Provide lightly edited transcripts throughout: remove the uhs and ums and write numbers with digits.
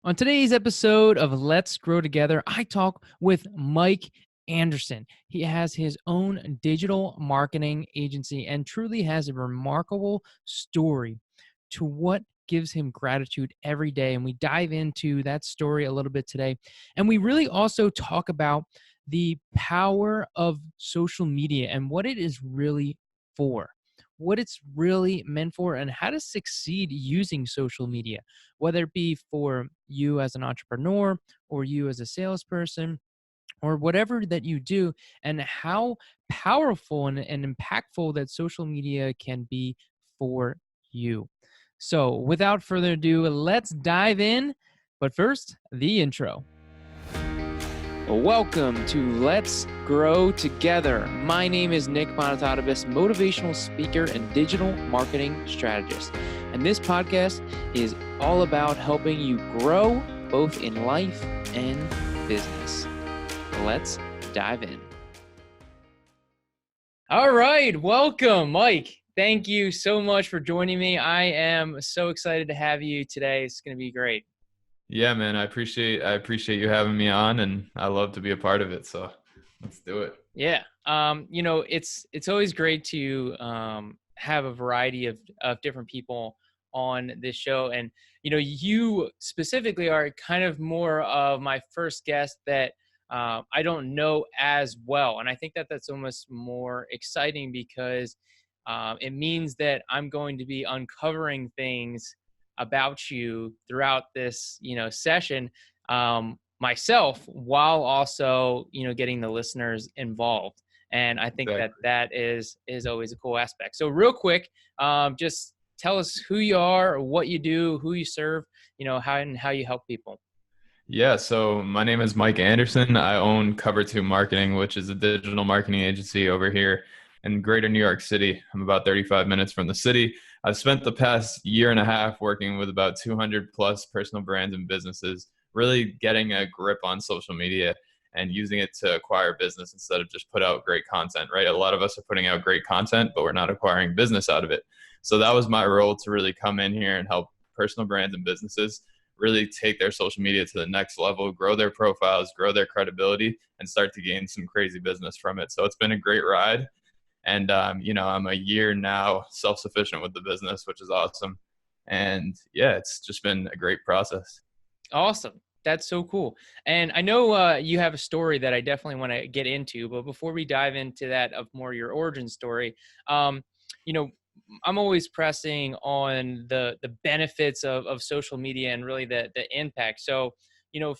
On today's episode of Let's Grow Together, I talk with Mike Anderson. He has his own digital marketing agency and truly has a remarkable story to what gives him gratitude every day. And we dive into that story a little bit today. And we really also talk about the power of social media and what it is really for, what it's really meant for, and how to succeed using social media, whether it be for you as an entrepreneur or you as a salesperson or whatever that you do, and how powerful and impactful that social media can be for you. So, without further ado, let's dive in. But first, the intro. Welcome to Let's Grow Together. My name is Nick Bonatadabis, motivational speaker and digital marketing strategist. And this podcast is all about helping you grow both in life and business. Let's dive in. All right, welcome, Mike. Thank you so much for joining me. I am so excited to have you today. It's going to be great. Yeah, man, I appreciate you having me on, and I love to be a part of it. So let's do it. Yeah. It's always great to have a variety of different people on this show. And, you specifically are kind of more of my first guest that I don't know as well. And I think that that's almost more exciting because it means that I'm going to be uncovering things about you throughout this, session. Myself, while also getting the listeners involved, and I think that Exactly. that is always a cool aspect. So real quick, just tell us who you are, what you do, who you serve, how you help people. Yeah, so my name is Mike Anderson. I own Cover 2 Marketing, which is a digital marketing agency over here in greater New York City. I'm about 35 minutes from the city. I've spent the past year and a half working with about 200 plus personal brands and businesses, really getting a grip on social media and using it to acquire business instead of just put out great content, right? A lot of us are putting out great content, but we're not acquiring business out of it. So that was my role, to really come in here and help personal brands and businesses really take their social media to the next level, grow their profiles, grow their credibility, and start to gain some crazy business from it. So it's been a great ride. And, I'm a year now self-sufficient with the business, which is awesome. And yeah, it's just been a great process. Awesome. That's so cool. And I know you have a story that I definitely want to get into, but before we dive into that of more your origin story, um, you know, I'm always pressing on the benefits of social media and really the impact. So,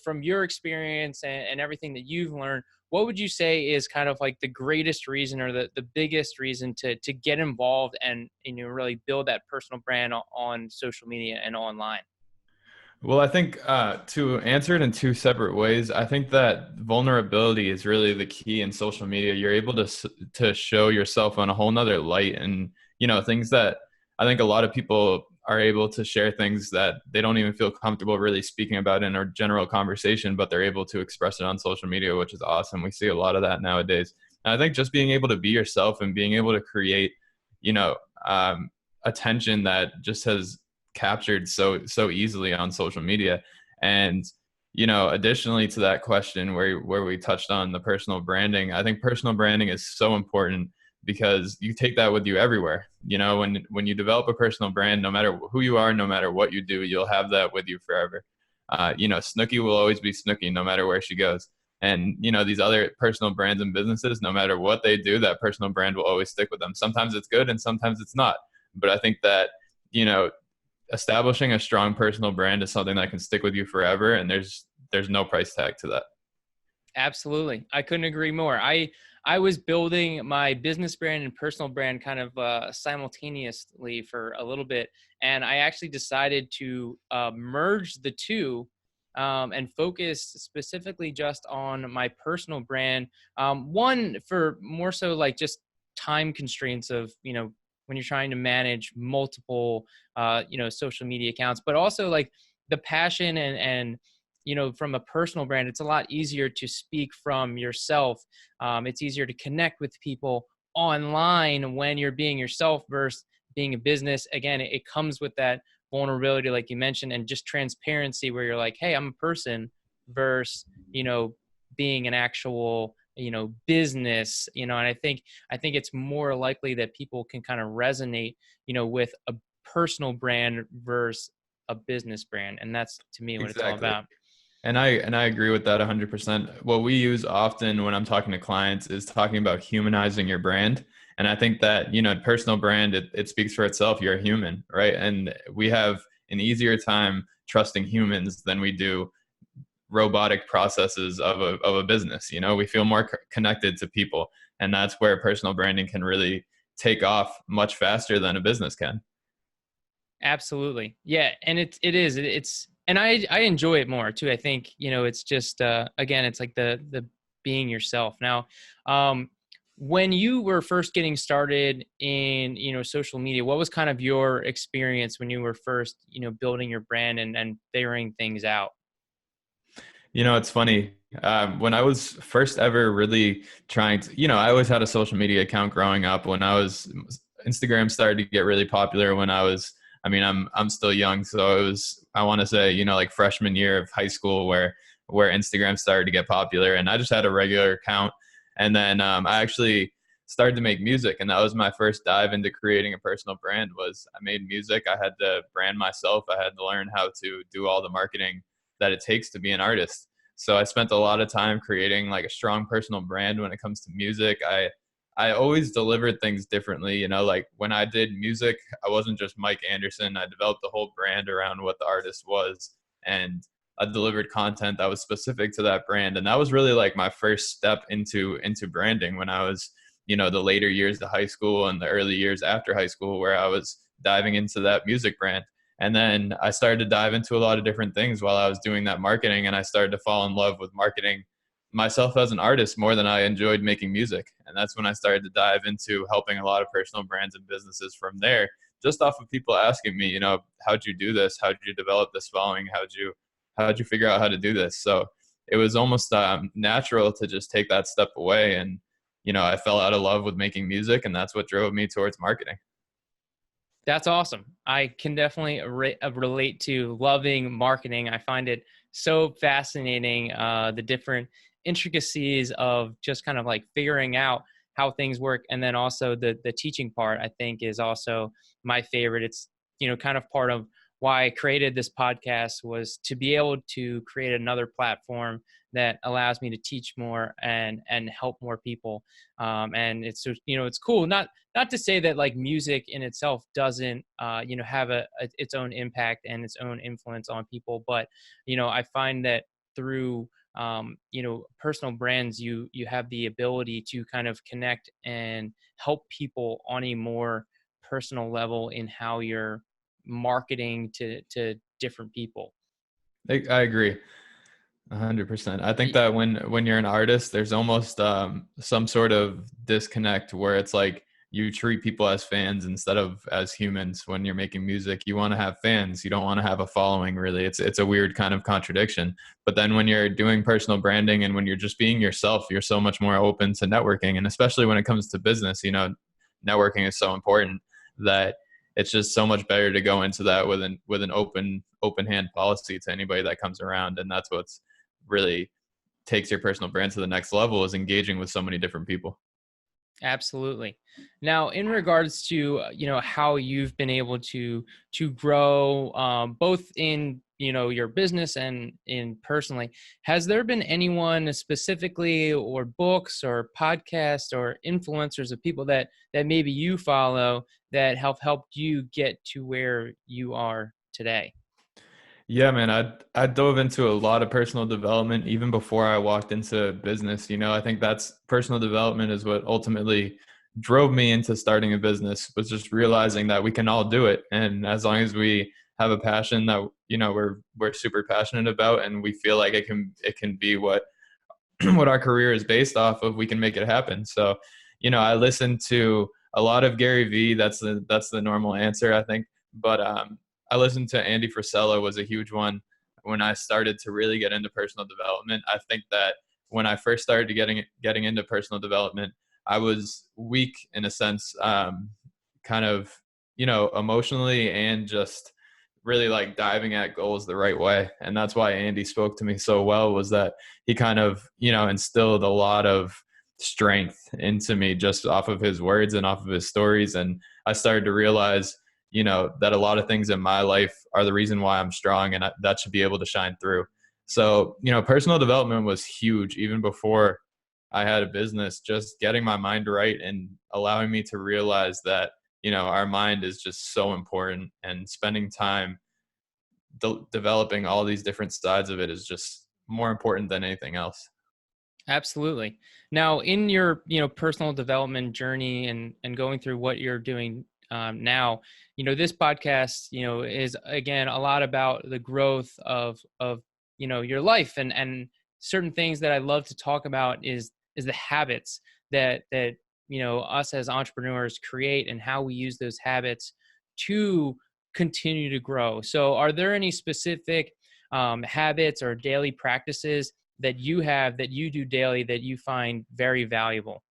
from your experience and everything that you've learned, what would you say is kind of like the greatest reason or the biggest reason to get involved and really build that personal brand on social media and online? Well, I think to answer it in two separate ways, I think that vulnerability is really the key in social media. You're able to show yourself on a whole nother light, and things that I think a lot of people are able to share things that they don't even feel comfortable really speaking about in our general conversation, but they're able to express it on social media, which is awesome. We see a lot of that nowadays. And I think just being able to be yourself and being able to create, you know, um, attention that just has captured so easily on social media. And additionally to that question where we touched on the personal branding, I think personal branding is so important because you take that with you everywhere. When you develop a personal brand, no matter who you are, no matter what you do, you'll have that with you forever. Snooki will always be Snooki no matter where she goes. And these other personal brands and businesses, no matter what they do, that personal brand will always stick with them. Sometimes it's good and sometimes it's not, but I think that you know establishing a strong personal brand is something that can stick with you forever, and there's no price tag to that. Absolutely. I couldn't agree more. I was building my business brand and personal brand kind of simultaneously for a little bit. And I actually decided to merge the two and focus specifically just on my personal brand. One, for more so like just time constraints of, when you're trying to manage multiple, social media accounts, but also like the passion and from a personal brand, it's a lot easier to speak from yourself. It's easier to connect with people online when you're being yourself versus being a business. Again, it comes with that vulnerability, like you mentioned, and just transparency where you're like, hey, I'm a person versus, being an actual, business, and I think it's more likely that people can kind of resonate, with a personal brand versus a business brand. And that's to me what it's all Exactly. about. And I agree with that 100%. What we use often when I'm talking to clients is talking about humanizing your brand. And I think that, personal brand, it speaks for itself. You're a human, right? And we have an easier time trusting humans than we do robotic processes of a business. We feel more connected to people. And that's where personal branding can really take off much faster than a business can. Absolutely. Yeah. And it's, and I enjoy it more too. I think, it's just, again, it's like the being yourself. Now, when you were first getting started in, social media, what was kind of your experience when you were first, building your brand and figuring things out? It's funny. When I was first ever really trying to, I always had a social media account growing up. When Instagram started to get really popular when I'm still young. So it was, I want to say, like freshman year of high school where Instagram started to get popular, and I just had a regular account. And then I actually started to make music, and that was my first dive into creating a personal brand. Was I made music. I had to brand myself. I had to learn how to do all the marketing that it takes to be an artist. So I spent a lot of time creating like a strong personal brand when it comes to music. I always delivered things differently. Like when I did music, I wasn't just Mike Anderson. I developed a whole brand around what the artist was, and I delivered content that was specific to that brand. And that was really like my first step into branding when I was, the later years of high school and the early years after high school, where I was diving into that music brand. And then I started to dive into a lot of different things while I was doing that marketing. And I started to fall in love with marketing myself as an artist more than I enjoyed making music. And that's when I started to dive into helping a lot of personal brands and businesses from there, just off of people asking me, how'd you do this? How'd you develop this following? How'd you figure out how to do this? So it was almost natural to just take that step away. And, I fell out of love with making music, and that's what drove me towards marketing. That's awesome. I can definitely relate to loving marketing. I find it so fascinating, the different intricacies of just kind of like figuring out how things work. And then also the teaching part, I think, is also my favorite. It's, kind of part of why I created this podcast, was to be able to create another platform that allows me to teach more and help more people. And it's, it's cool. Not to say that like music in itself doesn't have its own impact and its own influence on people, but I find that through personal brands, you have the ability to kind of connect and help people on a more personal level in how you're marketing to different people. I agree. 100%. I think that when you're an artist, there's almost some sort of disconnect where it's like you treat people as fans instead of as humans. When you're making music, you want to have fans. You don't want to have a following, really. It's a weird kind of contradiction. But then when you're doing personal branding and when you're just being yourself, you're so much more open to networking. And especially when it comes to business, networking is so important that it's just so much better to go into that with an open hand policy to anybody that comes around. And that's what's really takes your personal brand to the next level, is engaging with so many different people. Absolutely. Now, in regards to how you've been able to grow, both in your business and in personally, has there been anyone specifically, or books or podcasts or influencers of people that maybe you follow that have helped you get to where you are today? Yeah, man, I dove into a lot of personal development even before I walked into business. I think that's personal development is what ultimately drove me into starting a business, was just realizing that we can all do it. And as long as we have a passion that, we're super passionate about, and we feel like it can be what what our career is based off of, we can make it happen. So, I listen to a lot of Gary Vee. That's the normal answer, I think. But I listened to Andy Frisella, was a huge one when I started to really get into personal development. I think that when I first started to getting into personal development, I was weak in a sense, kind of, emotionally, and just really like diving at goals the right way. And that's why Andy spoke to me so well, was that he kind of, instilled a lot of strength into me just off of his words and off of his stories. And I started to realize, that a lot of things in my life are the reason why I'm strong, and that should be able to shine through. So, personal development was huge even before I had a business, just getting my mind right and allowing me to realize that, our mind is just so important, and spending time developing all these different sides of it is just more important than anything else. Absolutely. Now, in your personal development journey and going through what you're doing now, this podcast is again a lot about the growth of your life, and certain things that I love to talk about is the habits that us as entrepreneurs create, and how we use those habits to continue to grow. So, are there any specific habits or daily practices that you have, that you do daily, that you find very valuable?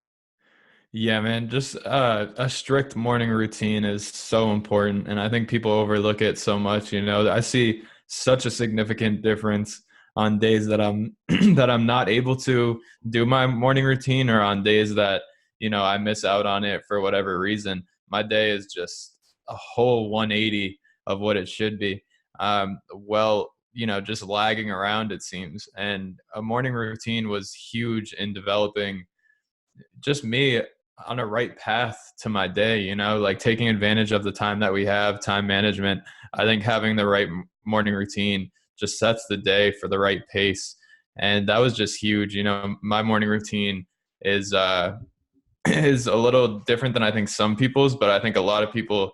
Yeah, man, just a strict morning routine is so important. And I think people overlook it so much. I see such a significant difference on days that I'm that I'm not able to do my morning routine, or on days that, I miss out on it for whatever reason. My day is just a whole 180 of what it should be. Just lagging around, it seems. And a morning routine was huge in developing just me on a right path to my day, like taking advantage of the time that we have, time management. I think having the right morning routine just sets the day for the right pace. And that was just huge. My morning routine is is a little different than I think some people's, but I think a lot of people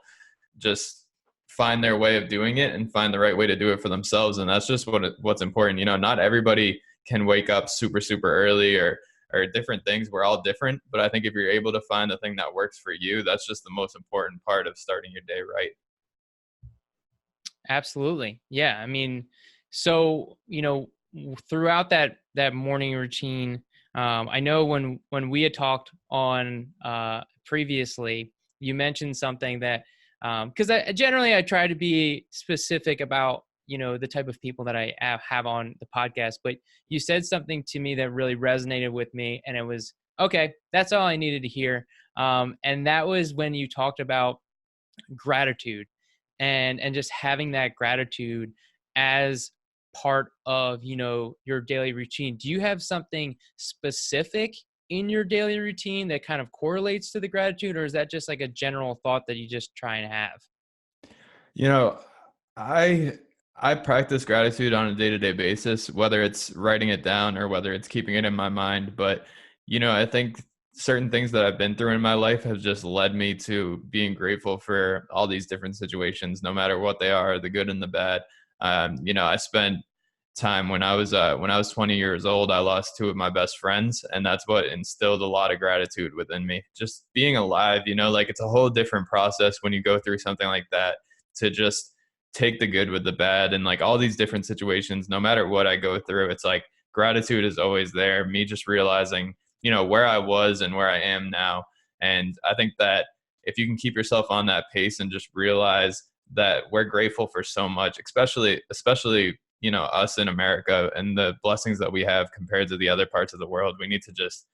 just find their way of doing it and find the right way to do it for themselves. And that's just what's important. Not everybody can wake up super, super early, or different things. We're all different. But I think if you're able to find the thing that works for you, that's just the most important part of starting your day right. Absolutely. Yeah. I mean, so, throughout that morning routine, I know when we had talked on previously, you mentioned something that, because I generally I try to be specific about the type of people that I have on the podcast, but you said something to me that really resonated with me, and it was okay. That's all I needed to hear, and that was when you talked about gratitude, and just having that gratitude as part of your daily routine. Do you have something specific in your daily routine that kind of correlates to the gratitude, or is that just like a general thought that you just try and have? You know, I I practice gratitude on a day-to-day basis, whether it's writing it down or whether it's keeping it in my mind. But, I think certain things that I've been through in my life have just led me to being grateful for all these different situations, no matter what they are, the good and the bad. I spent time when I was 20 years old. I lost two of my best friends, and that's what instilled a lot of gratitude within me. Just being alive, like it's a whole different process when you go through something like that, to just take the good with the bad, and like all these different situations, no matter what I go through, it's like gratitude is always there. Me just realizing, where I was and where I am now. And I think that if you can keep yourself on that pace and just realize that we're grateful for so much, especially us in America and the blessings that we have compared to the other parts of the world, we need to just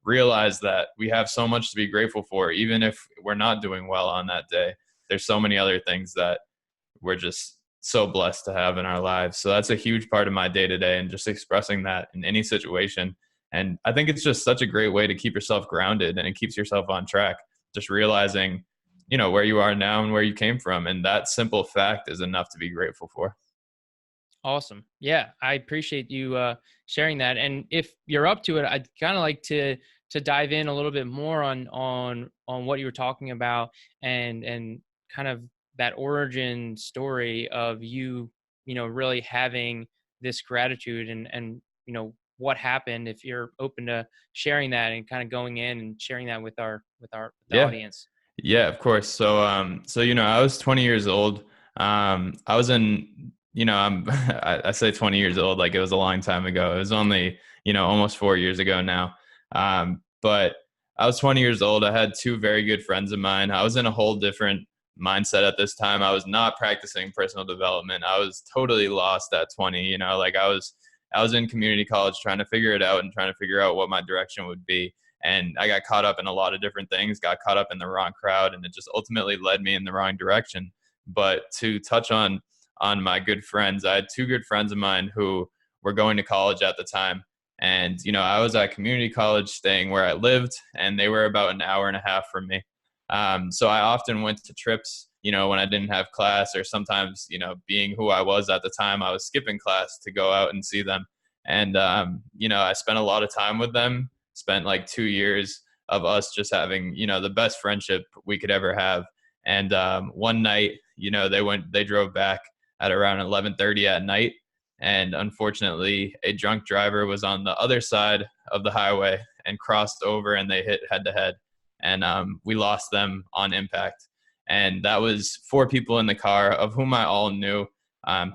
realize that we have so much to be grateful for, even if we're not doing well on that day. There's so many other things that we're just so blessed to have in our lives. So that's a huge part of my day to day, and just expressing that in any situation. And I think it's just such a great way to keep yourself grounded, and it keeps yourself on track. Just realizing, where you are now and where you came from. And that simple fact is enough to be grateful for. Awesome. Yeah, I appreciate you sharing that. And if you're up to it, I'd kind of like to dive in a little bit more on what you were talking about, and kind of that origin story of you, really having this gratitude, and what happened, if you're open to sharing that and kind of going in and sharing that with the Yeah. audience. Yeah, of course. So I was 20 years old. I was in, I say 20 years old like it was a long time ago. It was only, almost 4 years ago now. But I was 20 years old. I had two very good friends of mine. I was in a whole different mindset at this time. I was not practicing personal development. I was totally lost at 20. Like I was in community college trying to figure it out and trying to figure out what my direction would be. And I got caught up in a lot of different things, got caught up in the wrong crowd, and it just ultimately led me in the wrong direction. But to touch on my good friends, I had two good friends of mine who were going to college at the time. And, I was at community college staying where I lived, and they were about an hour and a half from me. So I often went to trips, when I didn't have class, or sometimes, being who I was at the time, I was skipping class to go out and see them. And, I spent a lot of time with them, spent like 2 years of us just having, the best friendship we could ever have. And one night, they drove back at around 11:30 at night. And unfortunately, a drunk driver was on the other side of the highway and crossed over, and they hit head to head. And we lost them on impact. And that was four people in the car, of whom I all knew.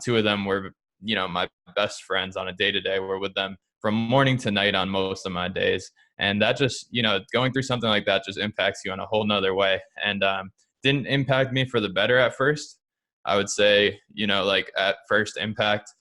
Two of them were, my best friends on a day to day. We're with them from morning to night on most of my days. And that just, going through something like that just impacts you in a whole nother way. And didn't impact me for the better at first. I would say, like at first impact,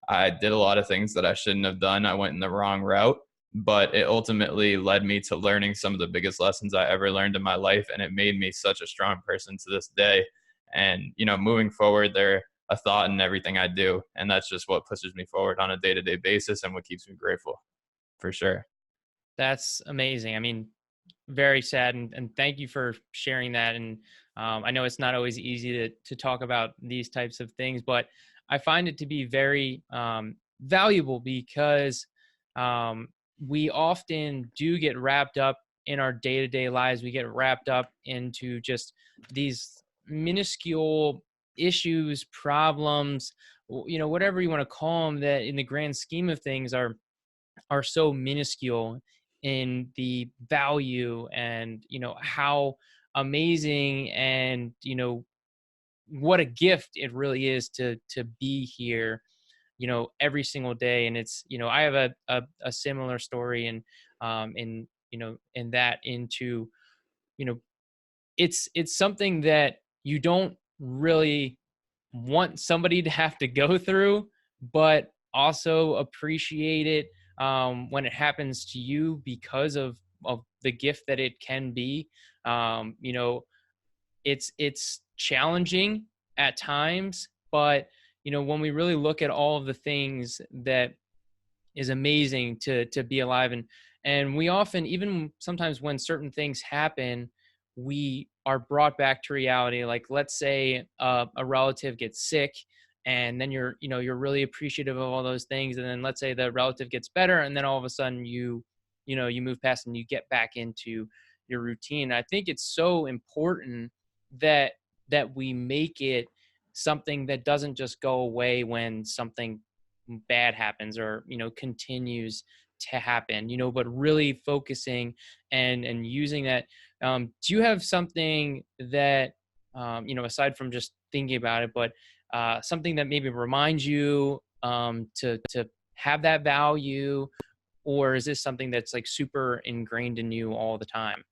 I did a lot of things that I shouldn't have done. I went in the wrong route, but it ultimately led me to learning some of the biggest lessons I ever learned in my life. And it made me such a strong person to this day. And, moving forward, they're a thought in everything I do. And that's just what pushes me forward on a day-to-day basis and what keeps me grateful, for sure. That's amazing. I mean, very sad, and thank you for sharing that. And I know it's not always easy to talk about these types of things, but I find it to be very valuable because we often do get wrapped up in our day-to-day lives. We get wrapped up into just these minuscule issues, problems, whatever you want to call them, that in the grand scheme of things are so minuscule in the value and how amazing and what a gift it really is to be here every single day. And it's I have a similar story, and in that into you know it's something that you don't really want somebody to have to go through, but also appreciate it when it happens to you because of the gift that it can be. It's challenging at times, but when we really look at all of the things that is amazing to be alive, and we often, even sometimes when certain things happen, we are brought back to reality. Like, let's say a relative gets sick, and then you're really appreciative of all those things, and then let's say the relative gets better, and then all of a sudden you move past and you get back into your routine. I think it's so important that we make it something that doesn't just go away when something bad happens or continues to happen, but really focusing and using that. Do you have something that aside from just thinking about it, but something that maybe reminds you to have that value, or is this something that's like super ingrained in you all the time?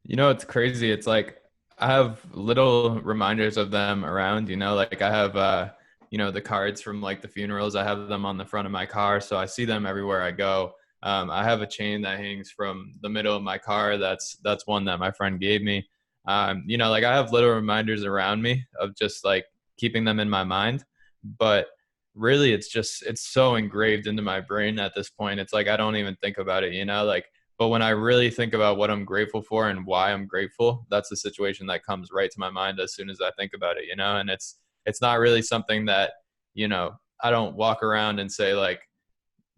It's crazy. It's like I have little reminders of them around, like I have, the cards from like the funerals. I have them on the front of my car. So I see them everywhere I go. I have a chain that hangs from the middle of my car. That's one that my friend gave me. Like I have little reminders around me of just like keeping them in my mind. But really, it's so engraved into my brain at this point. It's like I don't even think about it, like. But when I really think about what I'm grateful for and why I'm grateful, that's the situation that comes right to my mind as soon as I think about it, and it's not really something that, I don't walk around and say like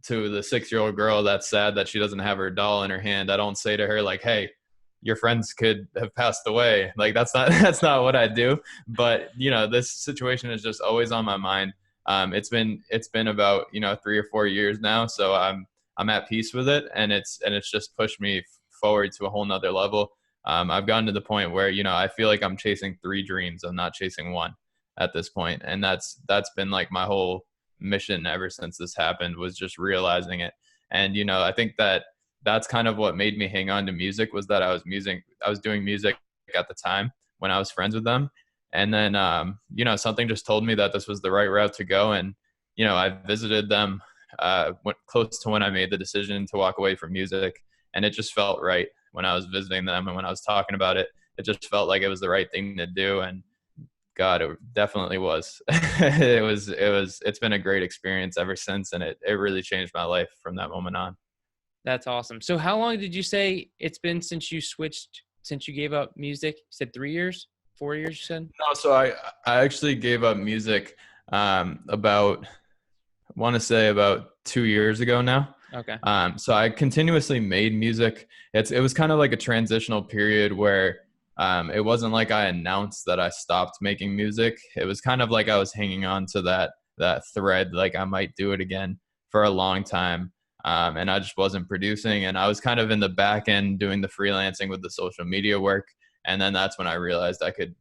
to the 6-year-old girl that's sad that she doesn't have her doll in her hand. I don't say to her like, hey, your friends could have passed away. Like that's not that's not what I do. But this situation is just always on my mind. It's been about 3 or 4 years now, so I'm at peace with it, and it's just pushed me forward to a whole nother level. I've gotten to the point where I feel like I'm chasing 3 dreams. I'm not chasing one at this point, and that's been like my whole mission ever since this happened, was just realizing it. And I think that's kind of what made me hang on to music, was that I was doing music at the time when I was friends with them. And then, something just told me that this was the right route to go. And, I visited them close to when I made the decision to walk away from music. And it just felt right when I was visiting them and when I was talking about it. It just felt like it was the right thing to do. And God, it definitely was. It's been a great experience ever since. And it really changed my life from that moment on. That's awesome. So how long did you say it's been since you gave up music? You said 3 years, 4 years, you said? No, so I actually gave up music about, I want to say about 2 years ago now. Okay. So I continuously made music. It was kind of like a transitional period where it wasn't like I announced that I stopped making music. It was kind of like I was hanging on to that thread, like I might do it again for a long time. And I just wasn't producing. And I was kind of in the back end doing the freelancing with the social media work. And then that's when I realized I could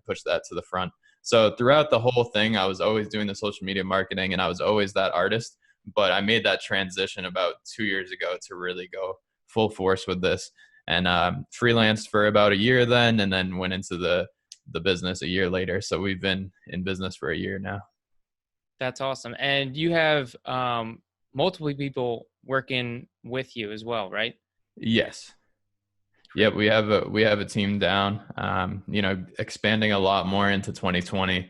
push that to the front. So throughout the whole thing, I was always doing the social media marketing and I was always that artist. But I made that transition about 2 years ago to really go full force with this, and freelanced for about a year and then went into the business a year later. So we've been in business for a year now. That's awesome. And you have multiple people working with you as well, right? Yes. Yeah, Great. we have a team down. Expanding a lot more into 2020.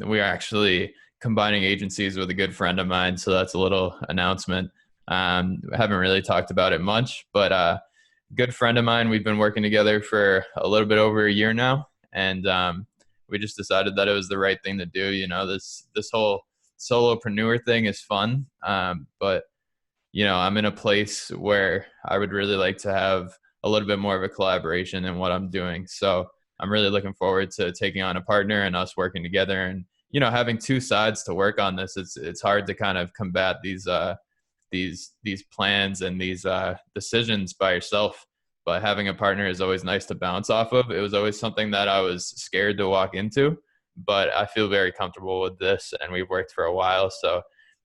We are actually combining agencies with a good friend of mine, so that's a little announcement. I haven't really talked about it much, but good friend of mine. We've been working together for a little bit over a year now, and we just decided that it was the right thing to do. This whole solopreneur thing is fun, but I'm in a place where I would really like to have a little bit more of a collaboration in what I'm doing. So I'm really looking forward to taking on a partner and us working together. And having two sides to work on this, it's hard to kind of combat these plans and these decisions by yourself. But having a partner is always nice to bounce off of. It was always something that I was scared to walk into, but I feel very comfortable with this, and we've worked for a while. So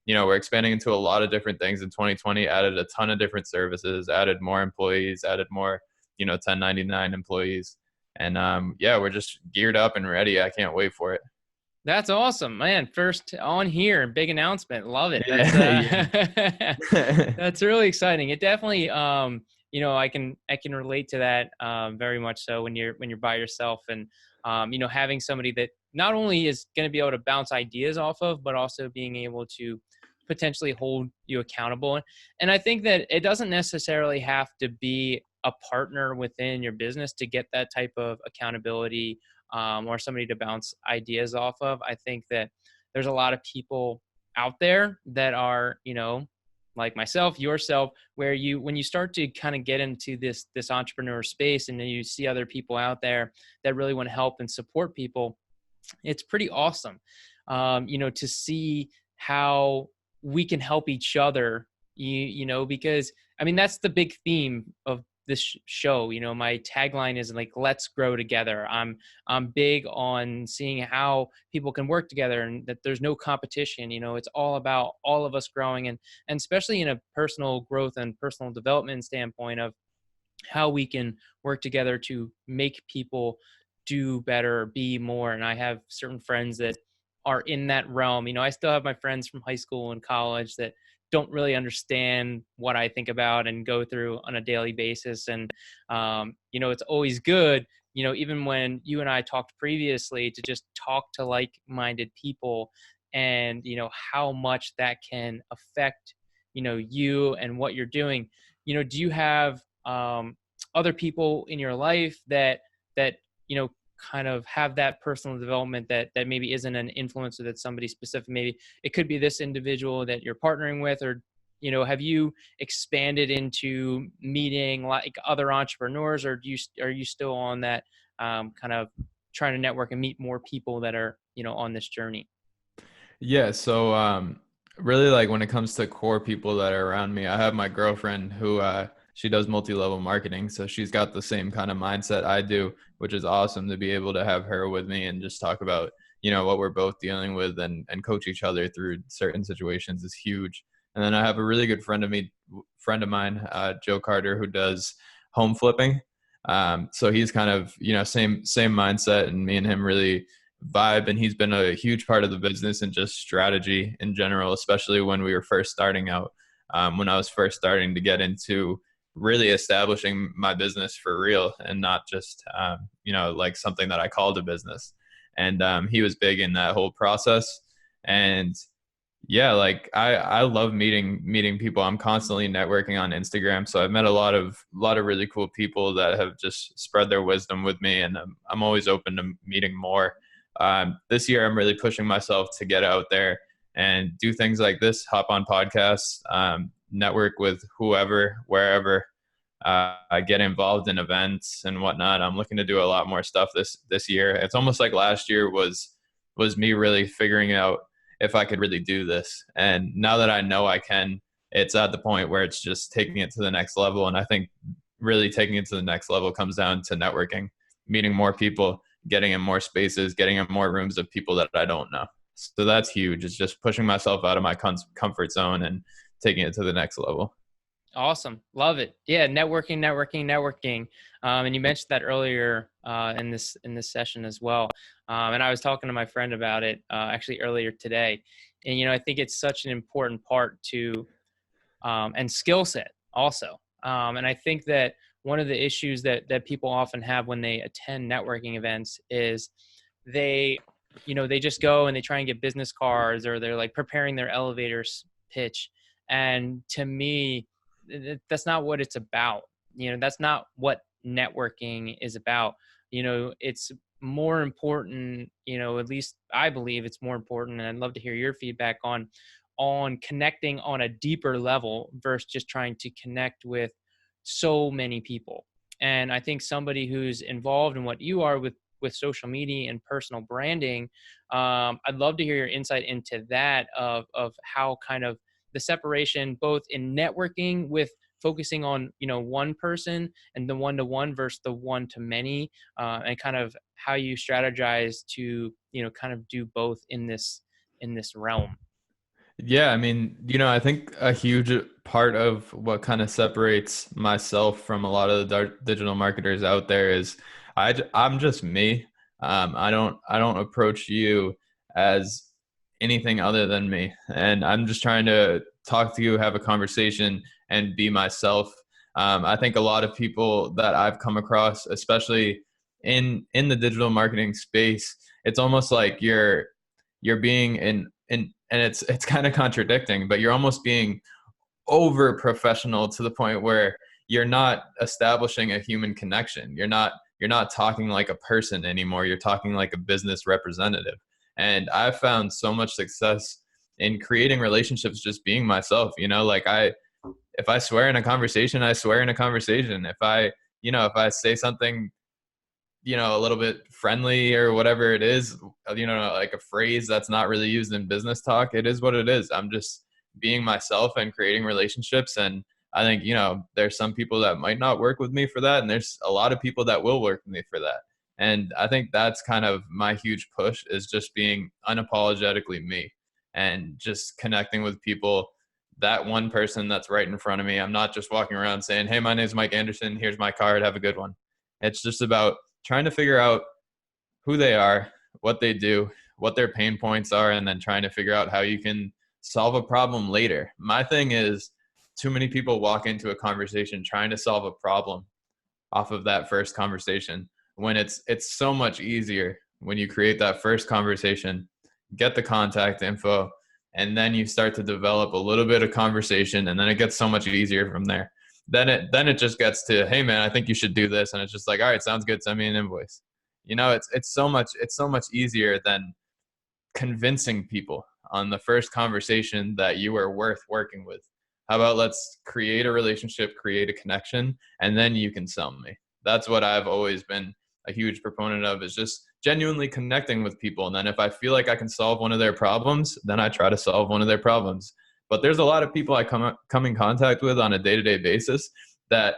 we're expanding into a lot of different things in 2020, added a ton of different services, added more employees, added more, 1099 employees. And we're just geared up and ready. I can't wait for it. That's awesome, man. First on here, big announcement. Love it. That's Yeah. that's really exciting. It definitely I can relate to that very much so when you're by yourself, and having somebody that not only is going to be able to bounce ideas off of, but also being able to potentially hold you accountable. And I think that it doesn't necessarily have to be a partner within your business to get that type of accountability, or somebody to bounce ideas off of. I think that there's a lot of people out there that are, like myself, yourself, where when you start to kind of get into this entrepreneur space and then you see other people out there that really want to help and support people, it's pretty awesome, to see how we can help each other, because I mean, that's the big theme of this show. My tagline is like, let's grow together. I'm big on seeing how people can work together and that there's no competition. It's all about all of us growing, and especially in a personal growth and personal development standpoint of how we can work together to make people do better, be more. And I have certain friends that are in that realm. I still have my friends from high school and college that don't really understand what I think about and go through on a daily basis. And, it's always good, even when you and I talked previously, to just talk to like-minded people, and, how much that can affect, you and what you're doing. Do you have other people in your life that kind of have that personal development that maybe isn't an influencer, that's somebody specific? Maybe it could be this individual that you're partnering with, or have you expanded into meeting like other entrepreneurs, or are you still on that kind of trying to network and meet more people that are on this journey? Yeah, so really, like, when it comes to core people that are around me, I have my girlfriend who she does multi-level marketing, so she's got the same kind of mindset I do, which is awesome to be able to have her with me and just talk about what we're both dealing with, and coach each other through certain situations is huge. And then I have a really good friend of mine, Joe Carter, who does home flipping. So he's kind of, same mindset, and me and him really vibe. And he's been a huge part of the business and just strategy in general, especially when we were first starting out. When I was first starting to get into really establishing my business for real and not just, like something that I called a business. And he was big in that whole process. And yeah, like I love meeting people. I'm constantly networking on Instagram, so I've met a lot of really cool people that have just spread their wisdom with me, and I'm always open to meeting more. This year, I'm really pushing myself to get out there and do things like this, hop on podcasts, network with whoever, wherever. I get involved in events and whatnot. I'm looking to do a lot more stuff this year. It's almost like last year was me really figuring out if I could really do this. And now that I know I can, it's at the point where it's just taking it to the next level. And I think really taking it to the next level comes down to networking, meeting more people, getting in more spaces, getting in more rooms of people that I don't know. So that's huge. It's just pushing myself out of my comfort zone and taking it to the next level. Awesome. Love it. Yeah. Networking. And you mentioned that earlier in this session as well. And I was talking to my friend about it actually earlier today. And, I think it's such an important part to, and skill set also. And I think that one of the issues that people often have when they attend networking events is they, they just go and they try and get business cards, or they're like preparing their elevators pitch. And to me, that's not what it's about. That's not what networking is about. It's more important, at least I believe it's more important, and I'd love to hear your feedback on connecting on a deeper level versus just trying to connect with so many people. And I think somebody who's involved in what you are with social media and personal branding, I'd love to hear your insight into that, of how kind of the separation both in networking with focusing on one person and the one-to-one versus the one-to-many, and kind of how you strategize to kind of do both in this realm. Yeah, I mean, I think a huge part of what kind of separates myself from a lot of the digital marketers out there is I'm just me. I don't approach you as anything other than me, and I'm just trying to talk to you, have a conversation, and be myself. I think a lot of people that I've come across, especially in the digital marketing space, it's almost like you're being in and it's kind of contradicting, but you're almost being over professional to the point where you're not establishing a human connection. You're not talking like a person anymore. You're talking like a business representative. And I've found so much success in creating relationships just being myself. Like if I swear in a conversation, I swear in a conversation. If I say something a little bit friendly or whatever it is, like a phrase that's not really used in business talk, it is what it is. I'm just being myself and creating relationships. And I think, there's some people that might not work with me for that. And there's a lot of people that will work with me for that. And I think that's kind of my huge push, is just being unapologetically me and just connecting with people, that one person that's right in front of me. I'm not just walking around saying, hey, my name is Mike Anderson. Here's my card. Have a good one. It's just about trying to figure out who they are, what they do, what their pain points are, and then trying to figure out how you can solve a problem later. My thing is, too many people walk into a conversation trying to solve a problem off of that first conversation, when it's so much easier when you create that first conversation, get the contact info, and then you start to develop a little bit of conversation, and then it gets so much easier from there. Then it just gets to, hey man, I think you should do this, and it's just like, all right, sounds good, send me an invoice. It's so much easier than convincing people on the first conversation that you are worth working with. How about let's create a relationship, create a connection, and then you can sell me. That's what I've always been a huge proponent of, is just genuinely connecting with people. And then if I feel like I can solve one of their problems, then I try to solve one of their problems. But there's a lot of people I come in contact with on a day-to-day basis that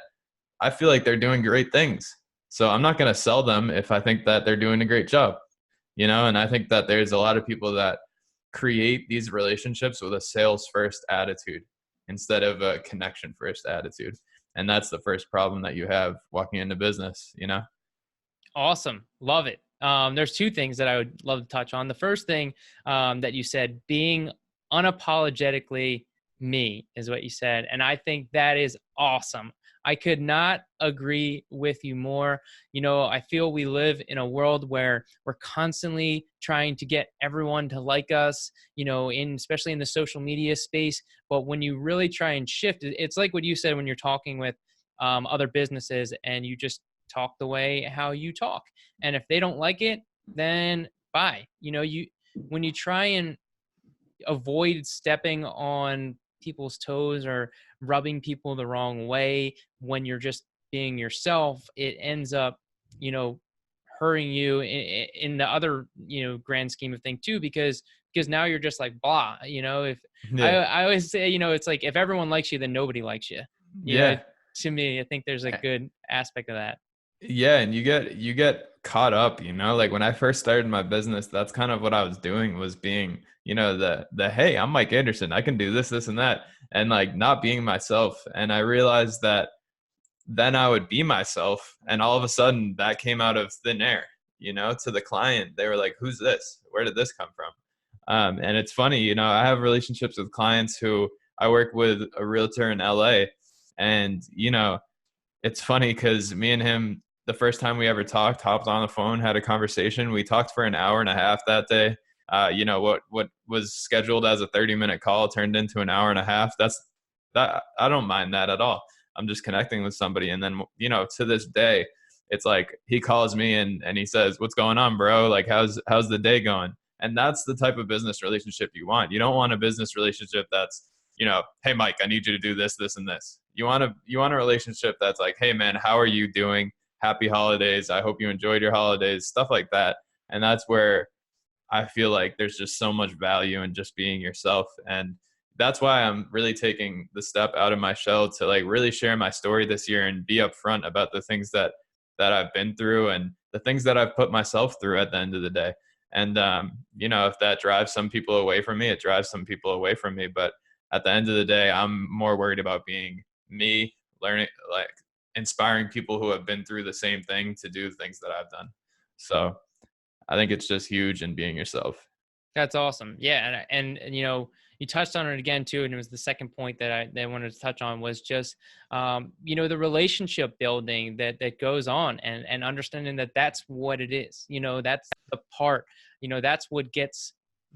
I feel like they're doing great things. So I'm not going to sell them if I think that they're doing a great job, and I think that there's a lot of people that create these relationships with a sales first attitude instead of a connection first attitude. And that's the first problem that you have walking into business, you know? Awesome. Love it. There's two things that I would love to touch on. The first thing that you said, being unapologetically me, is what you said. And I think that is awesome. I could not agree with you more. I feel we live in a world where we're constantly trying to get everyone to like us, especially in the social media space. But when you really try and shift, it's like what you said when you're talking with other businesses, and you just talk the way how you talk. And if they don't like it, then bye. When you try and avoid stepping on people's toes or rubbing people the wrong way when you're just being yourself, it ends up, you know, hurting you in the other, grand scheme of thing too, because now you're just like blah, if I, Yeah. I always say, it's like if everyone likes you, then nobody likes you. you know Yeah. to me, I think there's a good aspect of that. Yeah, and you get caught up, like when I first started my business, that's kind of what I was doing, was being, the hey, I'm Mike Anderson, I can do this and that, and like not being myself. And I realized that then I would be myself, and all of a sudden that came out of thin air, to the client. They were like, who's this? Where did this come from? And it's funny, I have relationships with clients who I work with a realtor in LA, and it's funny because me and him, the first time we ever talked, hopped on the phone, had a conversation. We talked for an hour and a half that day. What was scheduled as a 30-minute call turned into an hour and a half. That I don't mind that at all. I'm just connecting with somebody. And then, to this day, it's like he calls me and he says, "What's going on, bro? Like, how's the day going?" And that's the type of business relationship you want. You don't want a business relationship that's, hey Mike, I need you to do this and this. You want a relationship that's like, hey man, how are you doing? Happy holidays. I hope you enjoyed your holidays, stuff like that. And that's where I feel like there's just so much value in just being yourself. And that's why I'm really taking the step out of my shell to like really share my story this year and be upfront about the things that I've been through and the things that I've put myself through at the end of the day. And if that drives some people away from me, it drives some people away from me. But at the end of the day, I'm more worried about being me, learning, like inspiring people who have been through the same thing to do things that I've done. So I think it's just huge in being yourself. That's awesome. Yeah, and you touched on it again too, and it was the second point that I wanted to touch on was just the relationship building that goes on, and understanding that that's what it is. That's the part. That's what gets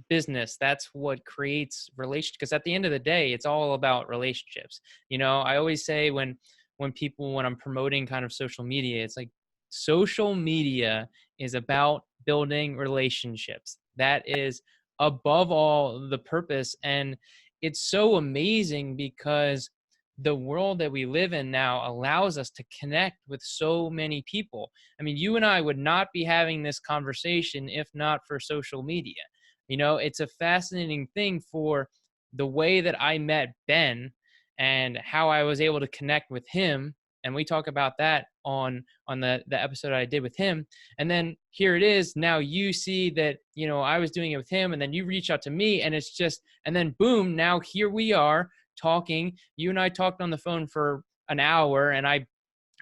business. That's what creates relation. Because at the end of the day, it's all about relationships. I always say when I'm promoting kind of social media, it's like social media is about building relationships. That is above all the purpose. And it's so amazing because the world that we live in now allows us to connect with so many people. I mean, you and I would not be having this conversation if not for social media. It's a fascinating thing for the way that I met Ben and how I was able to connect with him. And we talk about that on the episode I did with him. And then here it is. Now you see that, I was doing it with him, and then you reach out to me, and it's just, and then boom, now here we are talking. You and I talked on the phone for an hour, and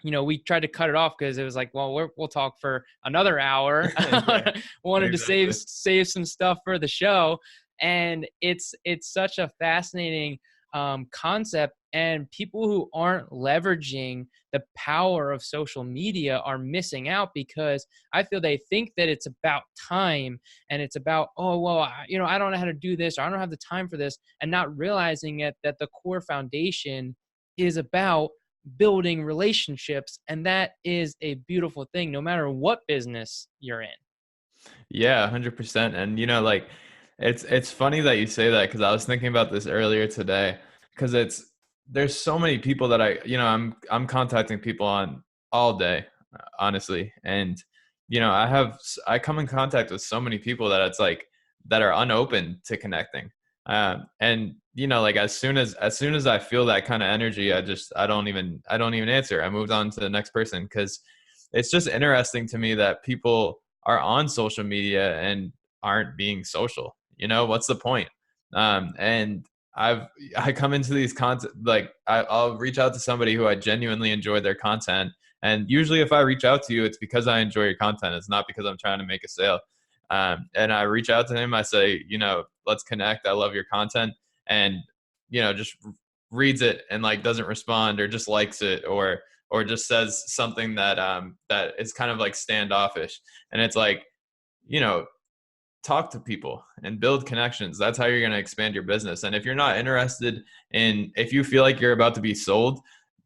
we tried to cut it off because it was like, well, we'll talk for another hour. Yeah, Wanted to exactly. save some stuff for the show. And it's such a fascinating concept, and people who aren't leveraging the power of social media are missing out, because I feel they think that it's about time, and it's about, oh well, I don't know how to do this, or I don't have the time for this, and not realizing that the core foundation is about building relationships. And that is a beautiful thing no matter what business you're in. Yeah, 100%. And like it's funny that you say that, because I was thinking about this earlier today, because there's so many people that I'm contacting people on all day, honestly. And I come in contact with so many people that it's like that are unopen to connecting. And like as soon as I feel that kind of energy, I don't even answer. I moved on to the next person, because it's just interesting to me that people are on social media and aren't being social. What's the point? And I come into these content, like I'll reach out to somebody who I genuinely enjoy their content. And usually if I reach out to you, it's because I enjoy your content. It's not because I'm trying to make a sale. And I reach out to him. I say, let's connect. I love your content. And, just reads it and like doesn't respond or just likes it or just says something that is kind of like standoffish. And it's like, you know, talk to people and build connections. That's how you're going to expand your business. And if you're not interested if you feel like you're about to be sold,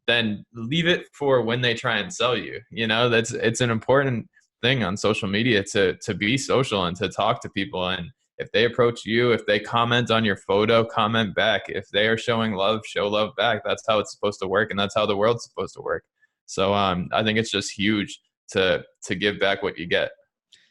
then leave it for when they try and sell you. It's an important thing on social media to be social and to talk to people. And if they approach you, if they comment on your photo, comment back. If they are showing love, show love back. That's how it's supposed to work. And that's how the world's supposed to work. So I think it's just huge to give back what you get.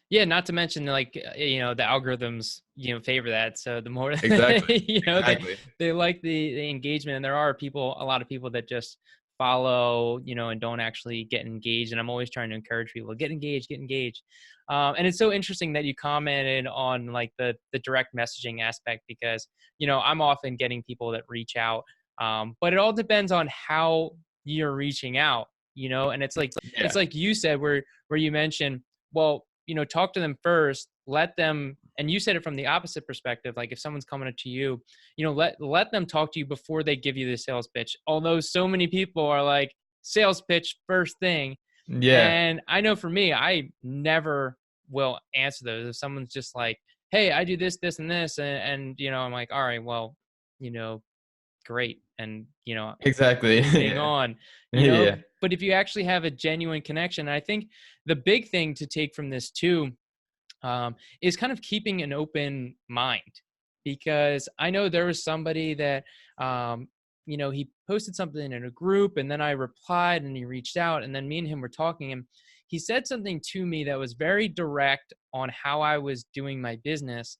Yeah, not to mention like the algorithms favor that. So the more Exactly. they Exactly. they like the engagement, and there are a lot of people that just follow and don't actually get engaged. And I'm always trying to encourage people get engaged, get engaged. And it's so interesting that you commented on like the direct messaging aspect because I'm often getting people that reach out, but it all depends on how you're reaching out. And it's Yeah. like you said where you mentioned, well, talk to them first, let them, and you said it from the opposite perspective. Like if someone's coming up to you, let them talk to you before they give you the sales pitch. Although so many people are like sales pitch first thing. Yeah. And I know for me, I never will answer those. If someone's just like, hey, I do this, this, and this. And I'm like, all right, well, you know, great. And, Exactly. moving Yeah. on, Yeah. but if you actually have a genuine connection, I think the big thing to take from this too, is kind of keeping an open mind, because I know there was somebody that, he posted something in a group and then I replied and he reached out and then me and him were talking and he said something to me that was very direct on how I was doing my business.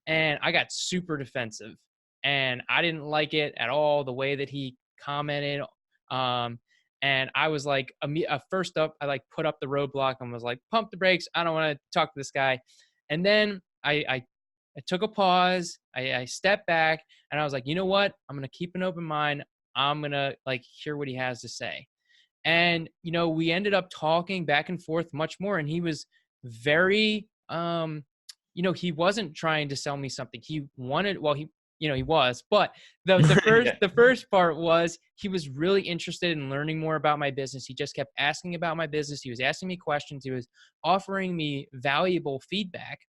And I got super defensive and I didn't like it at all, the way that he commented. Um, and I was like, first up, I like put up the roadblock and was like, pump the brakes. I don't want to talk to this guy. And then I took a pause. I stepped back and I was like, you know what? I'm going to keep an open mind. I'm going to like hear what he has to say. And, we ended up talking back and forth much more. And he was very, he wasn't trying to sell me something. He wanted, well, he was, but Yeah. the first part was he was really interested in learning more about my business. He just kept asking about my business. He was asking me questions. He was offering me valuable feedback,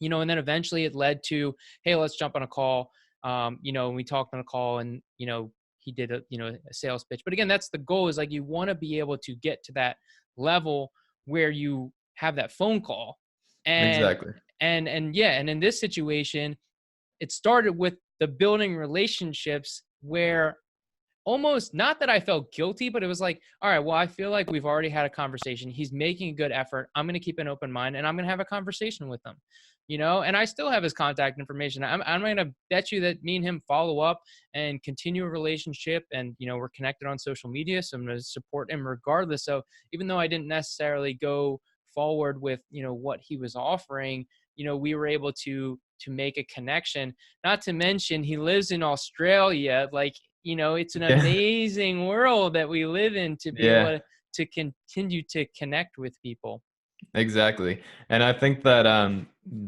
and then eventually it led to, hey, let's jump on a call. And we talked on a call and, he did a sales pitch. But again, that's the goal, is like, you want to be able to get to that level where you have that phone call. And, Exactly. and yeah. And in this situation, it started with the building relationships where almost, not that I felt guilty, but it was like, all right, well, I feel like we've already had a conversation. He's making a good effort. I'm going to keep an open mind and I'm going to have a conversation with him, and I still have his contact information. I'm going to bet you that me and him follow up and continue a relationship. And, we're connected on social media. So I'm going to support him regardless. So even though I didn't necessarily go forward with, what he was offering, we were able to make a connection. Not to mention he lives in Australia. Like, it's an Yeah. amazing world that we live in to be able Yeah. to continue to connect with people. Exactly. And I think that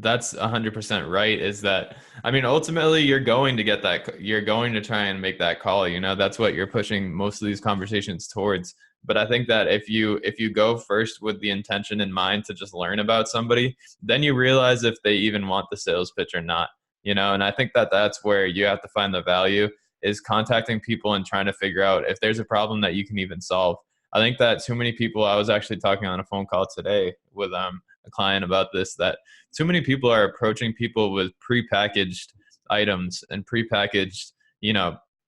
that's 100% right, is that I mean ultimately you're going to try and make that call, that's what you're pushing most of these conversations towards. But I think that if you go first with the intention in mind to just learn about somebody, then you realize if they even want the sales pitch or not, and I think that that's where you have to find the value, is contacting people and trying to figure out if there's a problem that you can even solve. I think that too many people, I was actually talking on a phone call today with a client about this, that too many people are approaching people with prepackaged items and prepackaged,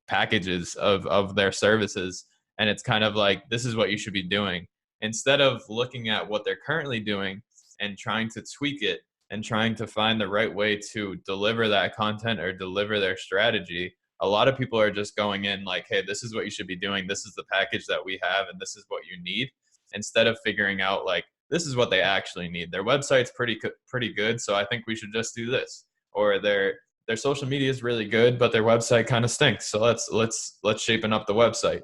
packages of their services. And it's kind of like, this is what you should be doing. Instead of looking at what they're currently doing and trying to tweak it and trying to find the right way to deliver that content or deliver their strategy, a lot of people are just going in like, hey, this is what you should be doing. This is the package that we have, and this is what you need, instead of figuring out like, this is what they actually need. Their website's pretty good, so I think we should just do this. Or their social media is really good, but their website kind of stinks. So let's shapen up the website.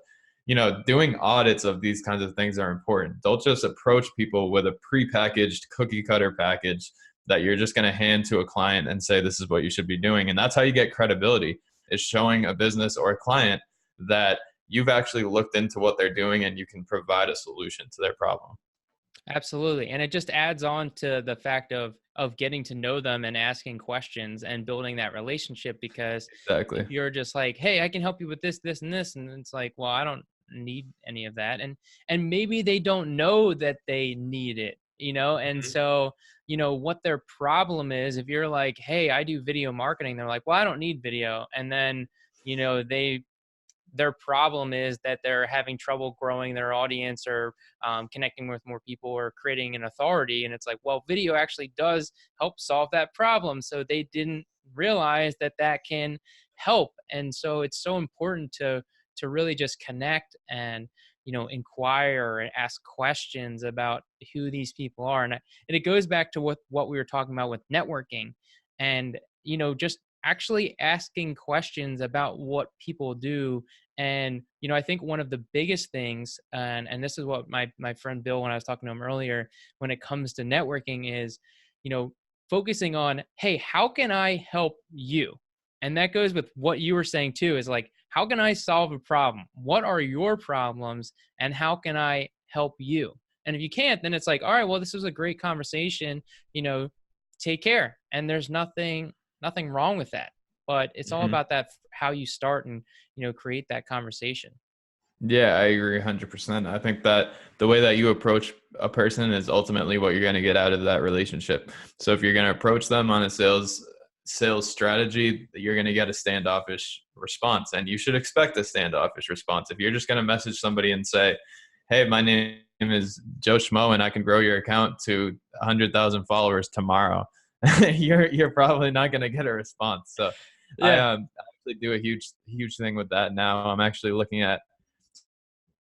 Doing audits of these kinds of things are important. Don't just approach people with a prepackaged cookie cutter package that you're just going to hand to a client and say, this is what you should be doing. And that's how you get credibility, is showing a business or a client that you've actually looked into what they're doing and you can provide a solution to their problem. Absolutely. And it just adds on to the fact of getting to know them and asking questions and building that relationship, because if Exactly. you're just like, "Hey, I can help you with this, this, and this," and it's like, "Well, I don't need any of that." And maybe they don't know that they need it, you know? And Mhm. so, what their problem is, if you're like, "Hey, I do video marketing," they're like, "Well, I don't need video." And then, their problem is that they're having trouble growing their audience, or connecting with more people, or creating an authority. And it's like, well, video actually does help solve that problem. So they didn't realize that that can help. And so it's so important to really just connect and inquire and ask questions about who these people are. And it goes back to what we were talking about with networking, and just actually asking questions about what people do. And I think one of the biggest things, and this is what my friend Bill, when I was talking to him earlier, when it comes to networking, is you know focusing on, hey, how can I help you? And that goes with what you were saying too, is like, how can I solve a problem? What are your problems, and how can I help you? And if you can't, then it's like, all right, well, this was a great conversation, you know take care. And there's nothing wrong with that. But it's all Mhm. about that, how you start and create that conversation. Yeah, I agree 100%. I think that the way that you approach a person is ultimately what you're going to get out of that relationship. So if you're going to approach them on a sales strategy, you're going to get a standoffish response, and you should expect a standoffish response. If you're just going to message somebody and say, "Hey, my name is Joe Schmo and I can grow your account to 100,000 followers tomorrow," you're probably not going to get a response. So I Yeah. actually do a huge thing with that now. I'm actually looking at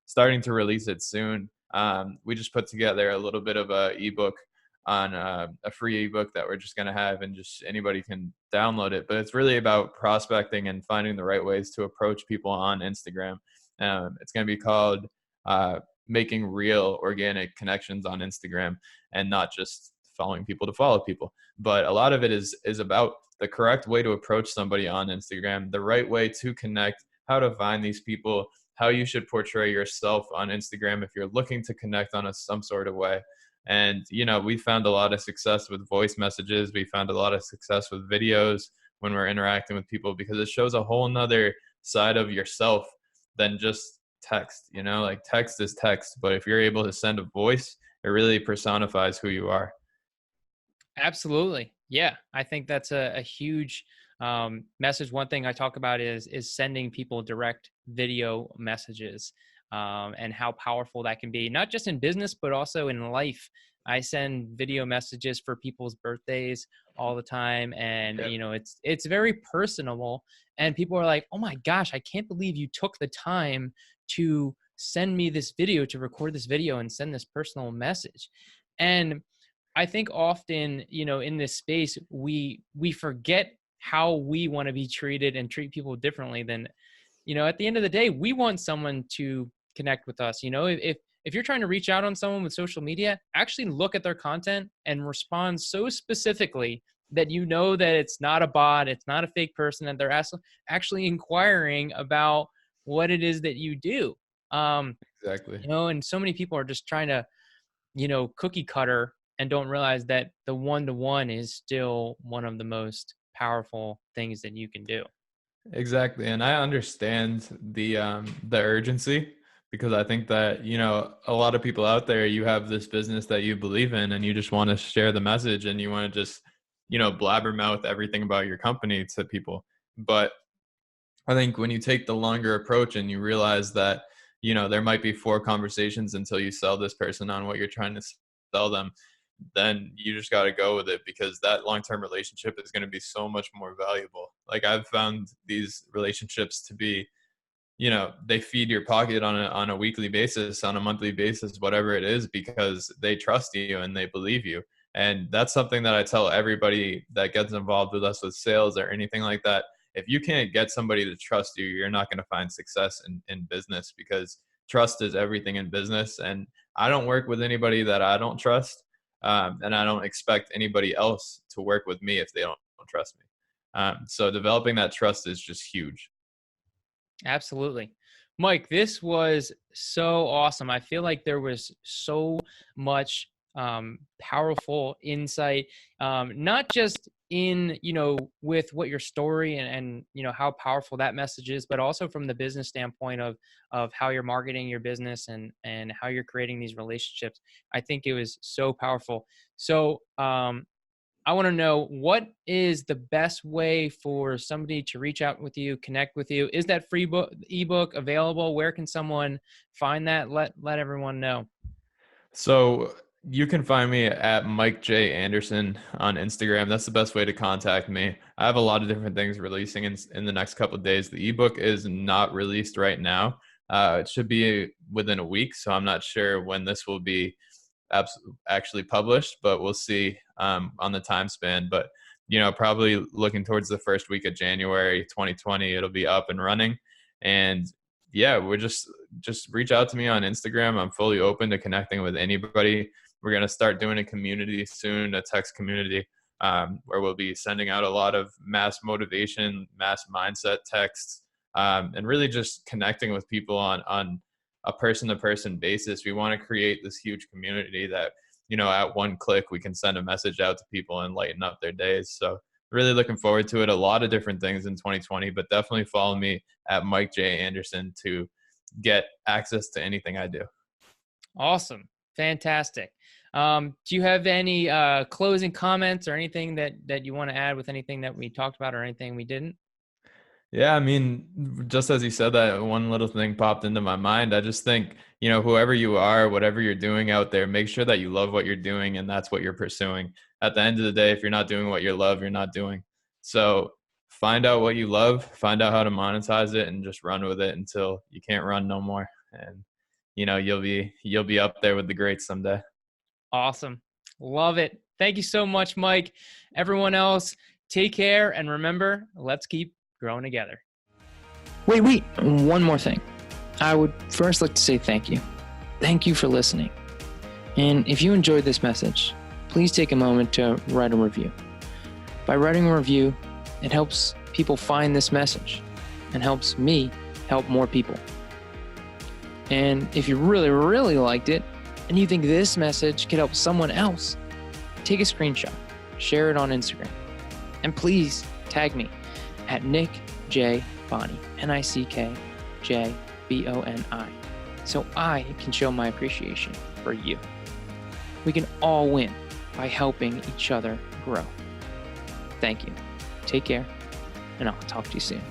starting to release it soon. We just put together a little bit of a ebook on a free ebook that we're just going to have, and just anybody can download it. But it's really about prospecting and finding the right ways to approach people on Instagram. It's going to be called Making Real Organic Connections on Instagram, and not just following people to follow people. But a lot of it is about the correct way to approach somebody on Instagram, the right way to connect, how to find these people, how you should portray yourself on Instagram if you're looking to connect on some sort of way. And we found a lot of success with voice messages. We found a lot of success with videos when we're interacting with people, because it shows a whole nother side of yourself than just text. Like text is text, but if you're able to send a voice, it really personifies who you are. Absolutely. Yeah. I think that's a huge message. One thing I talk about is sending people direct video messages, and how powerful that can be, not just in business, but also in life. I send video messages for people's birthdays all the time. And, Yeah, it's very personable. And people are like, oh my gosh, I can't believe you took the time to send me this video, to record this video and send this personal message. And I think often, in this space, we forget how we want to be treated and treat people differently than, at the end of the day, we want someone to connect with us. If you're trying to reach out on someone with social media, actually look at their content and respond so specifically that that it's not a bot, it's not a fake person, that they're actually inquiring about what it is that you do. Um, exactly. and so many people are just trying to cookie cutter, and don't realize that the one to one is still one of the most powerful things that you can do. Exactly. And I understand the urgency, because I think that, a lot of people out there, you have this business that you believe in and you just want to share the message, and you want to just, blabbermouth everything about your company to people. But I think when you take the longer approach and you realize that, there might be four conversations until you sell this person on what you're trying to sell them, then you just got to go with it, because that long-term relationship is going to be so much more valuable. Like I've found these relationships to be, they feed your pocket on a weekly basis, on a monthly basis, whatever it is, because they trust you and they believe you. And that's something that I tell everybody that gets involved with us with sales or anything like that. If you can't get somebody to trust you, you're not going to find success in business, because trust is everything in business. And I don't work with anybody that I don't trust. And I don't expect anybody else to work with me if they don't trust me. So developing that trust is just huge. Absolutely. Mike, this was so awesome. I feel like there was so much powerful insight, not just in, with what your story and, how powerful that message is, but also from the business standpoint of how you're marketing your business and how you're creating these relationships. I think it was so powerful. So, I want to know, what is the best way for somebody to reach out with you, connect with you? Is that free ebook available? Where can someone find that? Let everyone know. So you can find me at Mike J. Anderson on Instagram. That's the best way to contact me. I have a lot of different things releasing in the next couple of days. The ebook is not released right now. It should be within a week, so I'm not sure when this will be actually published, but we'll see on the time span. But probably looking towards the first week of January 2020, it'll be up and running. And yeah, we're just reach out to me on Instagram. I'm fully open to connecting with anybody. We're gonna start doing a community soon, a text community, where we'll be sending out a lot of mass motivation, mass mindset texts, and really just connecting with people on a person-to-person basis. We want to create this huge community that, at one click, we can send a message out to people and lighten up their days. So really looking forward to it. A lot of different things in 2020, but definitely follow me at Mike J. Anderson to get access to anything I do. Awesome. Fantastic. Do you have any closing comments or anything that you want to add with anything that we talked about or anything we didn't? Yeah, I mean, just as you said that, one little thing popped into my mind. I just think, whoever you are, whatever you're doing out there, make sure that you love what you're doing and that's what you're pursuing. At the end of the day, if you're not doing what you love, you're not doing. So find out what you love, find out how to monetize it, and just run with it until you can't run no more. And you'll be up there with the greats someday. Awesome. Love it. Thank you so much, Mike. Everyone else, take care. And remember, let's keep growing together. Wait. One more thing. I would first like to say thank you. Thank you for listening. And if you enjoyed this message, please take a moment to write a review. By writing a review, it helps people find this message and helps me help more people. And if you really, really liked it and you think this message could help someone else, take a screenshot, share it on Instagram, and please tag me at Nick J. Boni, NickJBoni, so I can show my appreciation for you. We can all win by helping each other grow. Thank you. Take care, and I'll talk to you soon.